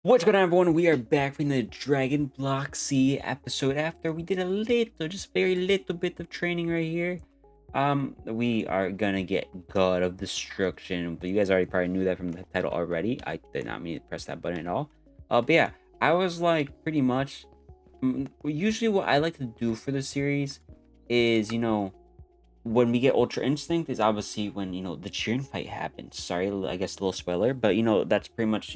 What's going on, everyone? We are back from the Dragon Block C episode after we did a little, just very little bit of training right here. We are gonna get God of Destruction, but you guys already probably knew that from the title already. I did not mean to press that button at all. But yeah, I was like pretty much. Usually, what I like to do for the series is, when we get Ultra Instinct is obviously when the cheering fight happens. Sorry, I guess a little spoiler, but that's pretty much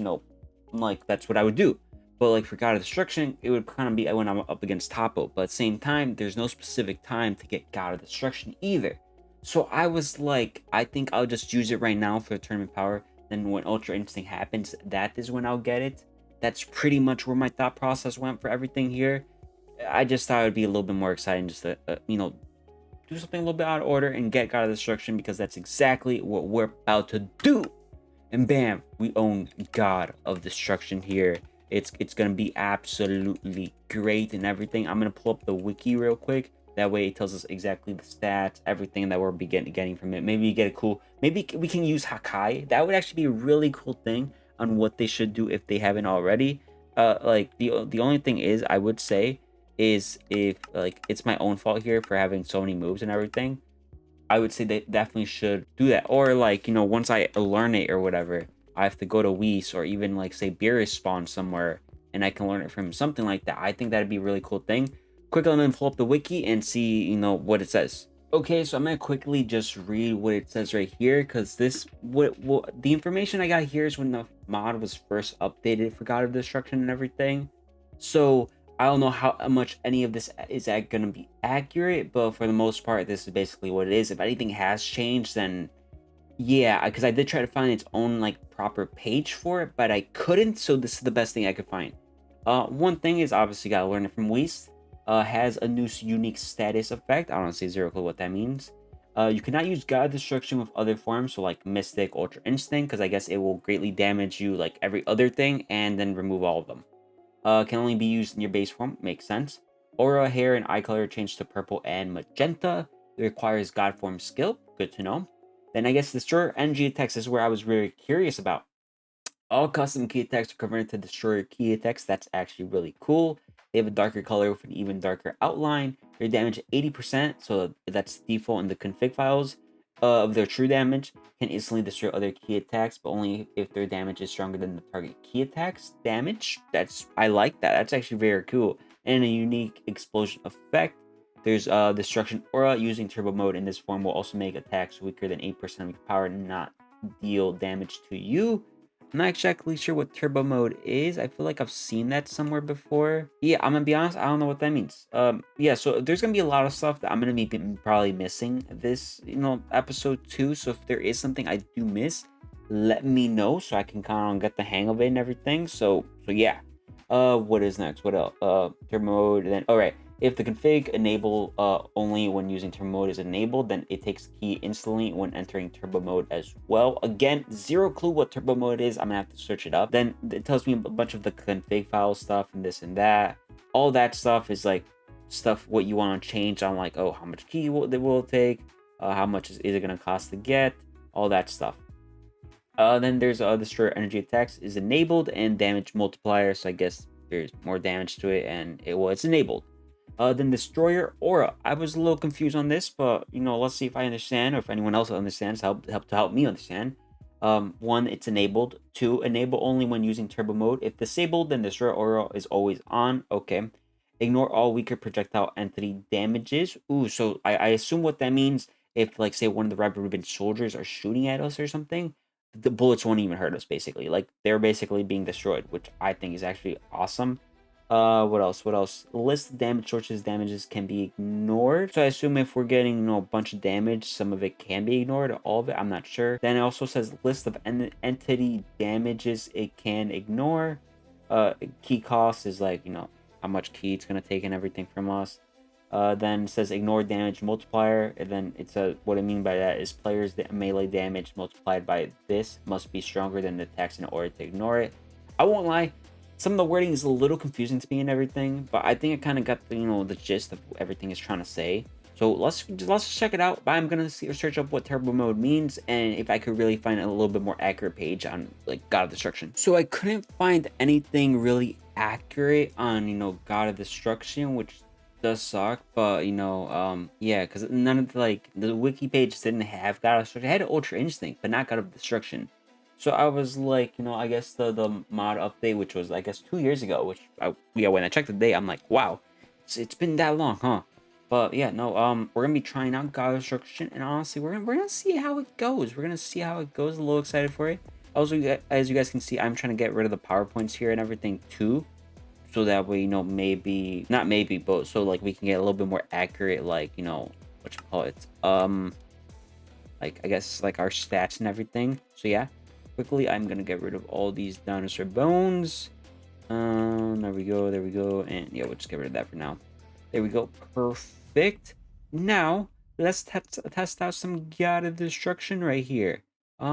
like that's what I would do. But like for God of Destruction, it would kind of be when I'm up against Topo. But at the same time, there's no specific time to get God of Destruction either. So I was like, I think I'll just use it right now for tournament power. Then when Ultra Instinct happens, that is when I'll get it. That's pretty much where my thought process went for everything here. I just thought it would be a little bit more exciting just to, do something a little bit out of order and get God of Destruction because that's exactly what we're about to do. And bam, we own God of Destruction here. It's gonna be absolutely great and everything. I'm gonna pull up the wiki real quick. That way it tells us exactly the stats, everything that we're getting from it. Maybe you get a cool. Maybe we can use Hakai. That would actually be a really cool thing on what they should do if they haven't already. Like the only thing is, I would say, is if like it's my own fault here for having so many moves and everything. I would say they definitely should do that. Or like, once I learn it or whatever, I have to go to Whis or even like say Beerus spawn somewhere and I can learn it from something like that. I think that'd be a really cool thing. Quickly, I'm gonna pull up the wiki and see, what it says. Okay, so I'm gonna quickly just read what it says right here because this what the information I got here is when the mod was first updated for God of Destruction and everything. So I don't know how much any of this is going to be accurate, but for the most part, this is basically what it is. If anything has changed, then yeah, because I did try to find its own like proper page for it, but I couldn't. So this is the best thing I could find. One thing is obviously gotta learn it from Whis. Has a new unique status effect. I don't say zero clue what that means. You cannot use God Destruction with other forms, so like Mystic, Ultra Instinct, because I guess it will greatly damage you like every other thing, and then remove all of them. Can only be used in your base form. Makes sense. Aura, hair, and eye color change to purple and magenta. It requires God form skill. Good to know. Then I guess Destroyer energy attacks is where I was very curious about. All custom key attacks are converted to Destroyer key attacks. That's actually really cool. They have a darker color with an even darker outline. Their damage 80%, so that's default in the config files of their true damage. Can instantly destroy other key attacks, but only if their damage is stronger than the target key attacks damage. I like that. That's actually very cool. And a unique explosion effect. There's destruction aura. Using turbo mode in this form will also make attacks weaker than 8% of your power, not deal damage to you. I'm not exactly sure what turbo mode is. I feel like I've seen that somewhere before. Yeah, I'm gonna be honest, I don't know what that means. Yeah, so there's gonna be a lot of stuff that I'm gonna be probably missing this, episode 2. So if there is something I do miss, let me know so I can kind of get the hang of it and everything. So yeah. What is next? What else? Turbo mode. Then all right. If the config enable only when using turbo mode is enabled, then it takes key instantly when entering turbo mode as well. Again, zero clue what turbo mode is. I'm gonna have to search it up. Then it tells me a bunch of the config file stuff and this and that. All that stuff is like stuff what you want to change on, like, oh, how much key will it take, how much is it gonna cost to get, all that stuff. Then there's Destroyer energy attacks is enabled and damage multiplier. So I guess there's more damage to it, and it's enabled. Then Destroyer Aura. I was a little confused on this, but let's see if I understand or if anyone else understands. Help me understand. One, it's enabled. Two, enable only when using turbo mode. If disabled, then Destroyer Aura is always on. Okay. Ignore all weaker projectile entity damages. Ooh, so I assume what that means, if like say one of the Red Ribbon soldiers are shooting at us or something, the bullets won't even hurt us, basically. Like they're basically being destroyed, which I think is actually awesome. What else? What else? List damage sources damages can be ignored. So I assume if we're getting, a bunch of damage, some of it can be ignored, all of it, I'm not sure. Then it also says list of entity damages it can ignore. Key cost is like, how much key it's gonna take and everything from us. Then it says ignore damage multiplier, and then it says what I mean by that is players' melee damage multiplied by this must be stronger than the attacks in order to ignore it. I won't lie, some of the wording is a little confusing to me and everything, but I think I kind of got the the gist of what everything is trying to say. So let's check it out. I'm gonna search up what turbo mode means, and if I could really find a little bit more accurate page on like God of Destruction. So I couldn't find anything really accurate on God of Destruction, which does suck. But yeah, because none of the wiki page didn't have God of Destruction. It had Ultra Instinct, but not God of Destruction. So I was like, I guess the mod update, which was I guess 2 years ago, which when I checked the date, I'm like, wow, it's been that long, huh? But yeah, no, we're gonna be trying out God of Destruction, and honestly, we're gonna see how it goes. We're gonna see how it goes. A little excited for it. Also, as you guys can see, I'm trying to get rid of the PowerPoints here and everything too, so that way, maybe not maybe, but so like we can get a little bit more accurate, like what you call it, like I guess like our stats and everything. So yeah, quickly, I'm gonna get rid of all these dinosaur bones. There we go, and yeah, we'll just get rid of that for now. There we go, perfect. Now let's test out some God of Destruction right here. I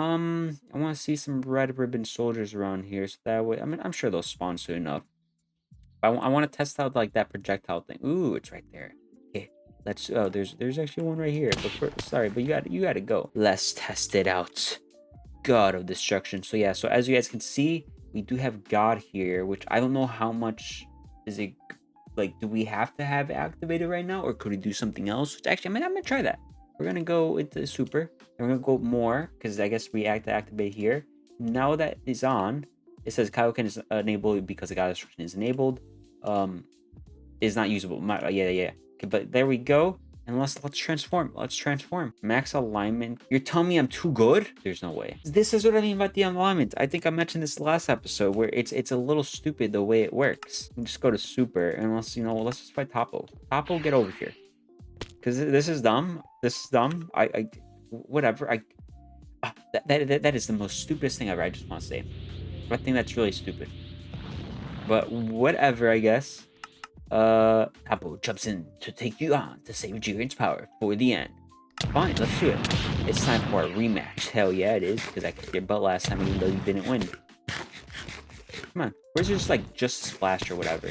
want to see some red ribbon soldiers around here, so that way, I mean, I'm sure they'll spawn soon enough. I want to test out like that projectile thing. Ooh, it's right there. Okay, let's. Oh, there's actually one right here. But sorry, but you got to go. Let's test it out. God of Destruction. So yeah, so as you guys can see, we do have God here, which I don't know how much is it, like, do we have to have it activated right now, or could we do something else? Which actually, I mean, I'm gonna try that. We're gonna go into super, and we're gonna go more, because I guess we have to activate here. Now that is on, it says Kaioken is enabled because the God of Destruction is enabled. Is not usable. Yeah. Okay, but there we go. And let's transform. Let's transform. Max alignment. You're telling me I'm too good? There's no way. This is what I mean about the alignment. I think I mentioned this last episode where it's a little stupid the way it works. You just go to super and let's just fight Topo. Topo, get over here. Because this is dumb. This is dumb. Whatever. That is the most stupidest thing ever. I just want to say. I think that's really stupid. But whatever, I guess. Apple jumps in to take you on to save Jiren's power for the end. Fine, let's do it. It's time for a rematch. Hell yeah, it is, because I kicked your butt last time even though you didn't win. Come on, where's just like just splash or whatever?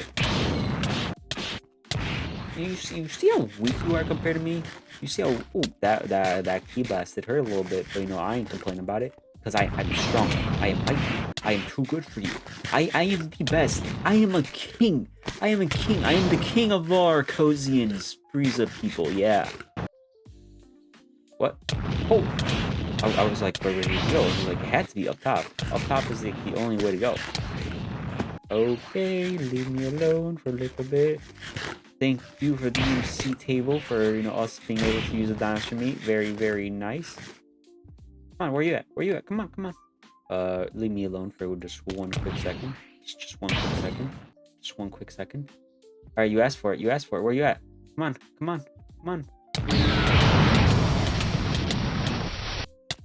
You see how weak you are compared to me? You see how that key blasted hurt a little bit, but I ain't complaining about it. Because I'm strong. I am mighty. I am too good for you. I am the best. I am a king. I am a king. I am the king of all Arcosians, Frieza people. Yeah. What? Oh. I was like, where did he go? He was like, it had to be up top. Up top is the only way to go. Okay, leave me alone for a little bit. Thank you for the UC table for us being able to use the dinosaur meat. Very, very nice. Come on, where you at? Where you at? Come on. Leave me alone for just one quick second. Just one quick second. Just one quick second. All right, you asked for it. Where you at? Come on.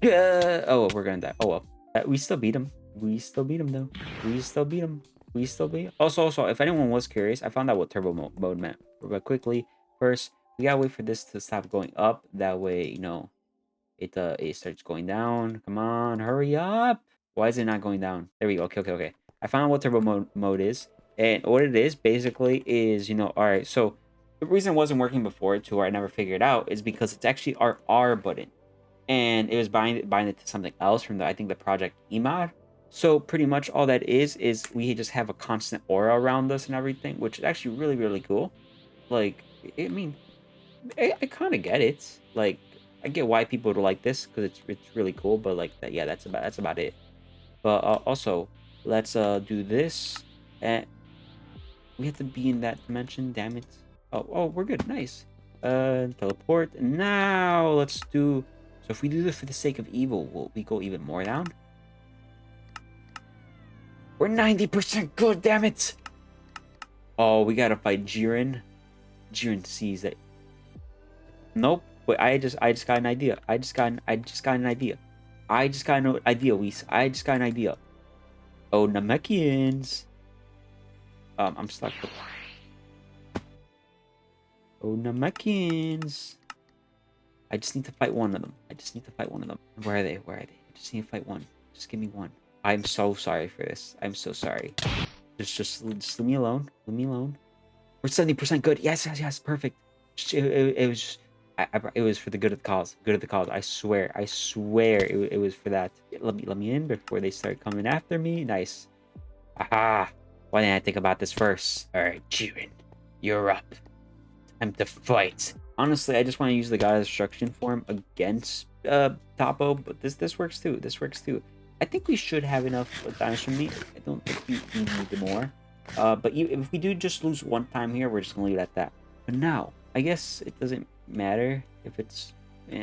Yeah. Oh, we're gonna die. Oh well. We still beat him. Though. Also, if anyone was curious, I found out what turbo mode meant. But quickly, first, we gotta wait for this to stop going up. That way, it starts going down. Come on, hurry up. Why is it not going down? There we go. Okay. I found out what turbo mode is. And what it is basically is, all right, so the reason it wasn't working before too, or I never figured it out, is because it's actually our R button. And it was bind it to something else from I think the Project Emod. So pretty much all that is we just have a constant aura around us and everything, which is actually really, really cool. Like, I mean, I kind of get it. Like, I get why people would like this because it's really cool, but like that, yeah, that's about it. But also, let's do this, and we have to be in that dimension. Damn it! Oh, we're good. Nice. Teleport. Now let's do. So if we do this for the sake of evil, will we go even more down? We're 90% good. Damn it! Oh, we gotta fight Jiren. Jiren sees that. Nope. Wait, I just got an idea. I just got an idea. I just got an idea. Oh, Namekians. I'm stuck. Oh, Namekians. I just need to fight one of them. Where are they? I just need to fight one. Just give me one. I'm so sorry for this. I'm so sorry. Just leave me alone. We're 70% good. Yes. Perfect. It was just, It was for the good of the cause. Good of the cause. I swear. I swear it was for that. Let me in before they start coming after me. Nice. Aha. Why didn't I think about this first? All right, Jiren, you're up. Time to fight. Honestly, I just want to use the God of Destruction form against Topo, but this works too. This works too. I think we should have enough dinosaur meat. I don't think we need more. But if we do just lose one time here, we're just gonna leave it at that. But now, I guess it doesn't matter if it's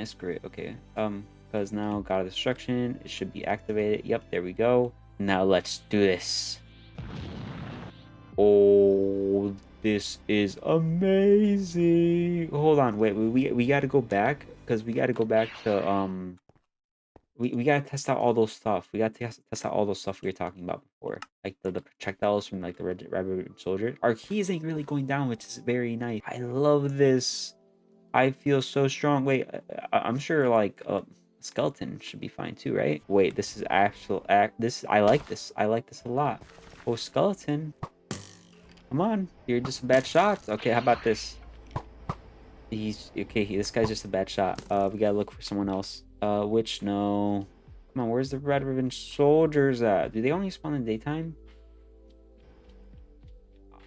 screw it. Okay. Because now God of Destruction, it should be activated. Yep, there we go. Now let's do this. Oh, this is amazing. Hold on, wait, we got to go back because we got to go back to we got to test out all those stuff. We got to test out all those stuff we were talking about before, like the projectiles from like the Red Soldier. Our key isn't really going down, which is very nice. I love this. I feel so strong. Wait, I'm sure like skeleton should be fine too, right? Wait, this is actual act. This I like this. I like this a lot. Oh, skeleton. Come on, you're just a bad shot. Okay, how about this? He's okay. This guy's just a bad shot. We gotta look for someone else. Which no. Come on, where's the Red Ribbon Soldiers at? Do they only spawn in the daytime?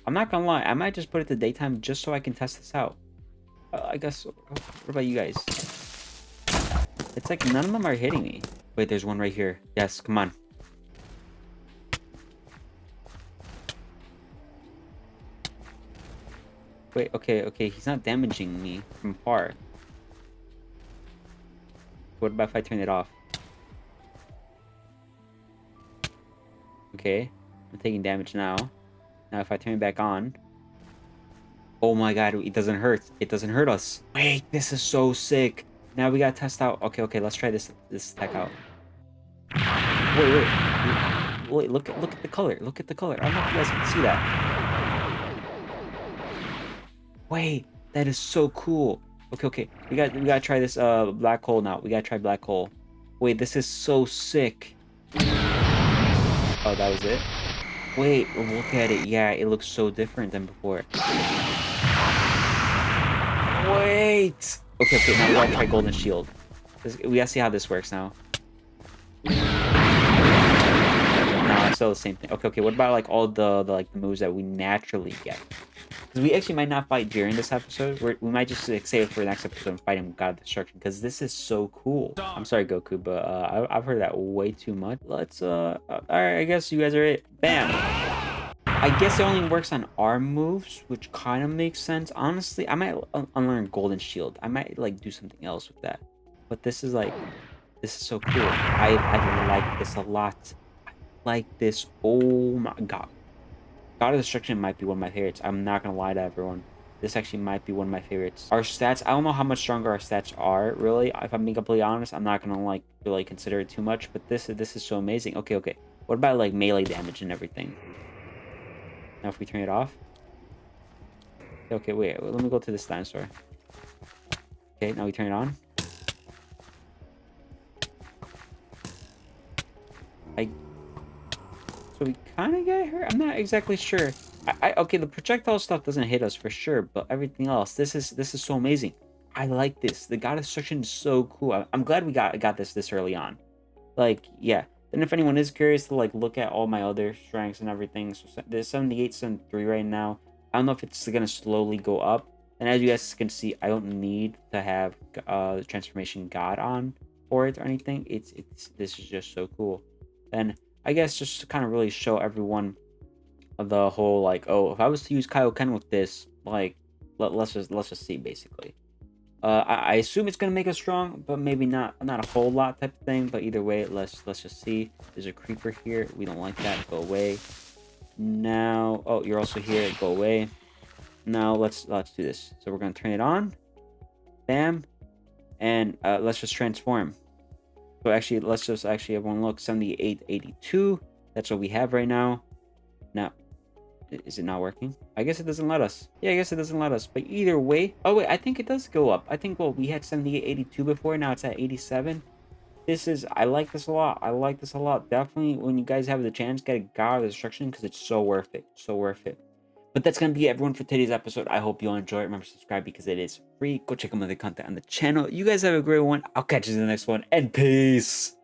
I'm not gonna lie. I might just put it to daytime just so I can test this out. I guess. What about you guys? It's like none of them are hitting me. Wait, there's one right here. Yes, come on. Wait, okay, he's not damaging me from far. What about if I turn it off? Okay, I'm taking damage now. Now if I turn it back on... Oh my god, it doesn't hurt. It doesn't hurt us. Wait, this is so sick. Now we gotta test out... Okay, let's try this attack out. Wait, look at the color. Look at the color. I don't know if you guys can see that. Wait, that is so cool. Okay. We gotta try this black hole now. We gotta try black hole. Wait, this is so sick. Oh, that was it? Wait, look at it. Yeah, it looks so different than before. Wait. Okay, now we gotta try golden shield. We gotta see how this works now. No, it's still the same thing. Okay, what about like all the like the moves that we naturally get? Because we actually might not fight during this episode. We might just like, save it for the next episode and fight him God of Destruction. Because this is so cool. I'm sorry, Goku, but I've heard that way too much. Let's all right, I guess you guys are it. Bam. I guess it only works on our moves, which kind of makes sense. Honestly, I might unlearn Golden Shield. I might like do something else with that. But this is so cool. I like this a lot. I like this. Oh my god. God of Destruction might be one of my favorites. I'm not gonna lie to everyone. This actually might be one of my favorites. Our stats, I don't know how much stronger our stats are, really. If I'm being completely honest, I'm not gonna like really consider it too much. But this is so amazing. Okay. What about like melee damage and everything? Now if we turn it off. Okay, wait, let me go to this dinosaur. Okay, now we turn it on. So we kind of get hurt. I'm not exactly sure. Okay, the projectile stuff doesn't hit us for sure, but everything else, this is so amazing. I like this. The God of Destruction is so cool. I'm glad we got this early on. Like, yeah. Then if anyone is curious to like look at all my other strengths and everything, so there's 78, 73 right now. I don't know if it's gonna slowly go up. And as you guys can see, I don't need to have the transformation god on for it or anything. This is just so cool. And I guess just to kind of really show everyone the whole like, oh, if I was to use Kaioken with this, like, let's just see basically. I assume it's gonna make us strong, but maybe not a whole lot type of thing. But either way, let's just see. There's a creeper here. We don't like that. Go away. Now, oh, you're also here. Go away. Now let's do this. So we're gonna turn it on. Bam, and let's just transform. So actually, let's just everyone look. 78, 82. That's what we have right now. Now, is it not working? I guess it doesn't let us. Yeah, I guess it doesn't let us. But either way, oh wait, I think it does go up. I think, well, we had 78, 82 before. Now it's at 87. I like this a lot. I like this a lot. Definitely, when you guys have the chance, get a God of Destruction because it's so worth it. So worth it. But that's going to be everyone for today's episode. I hope you all enjoy it. Remember to subscribe because it is free. Go check out my other content on the channel. You guys have a great one. I'll catch you in the next one, and peace.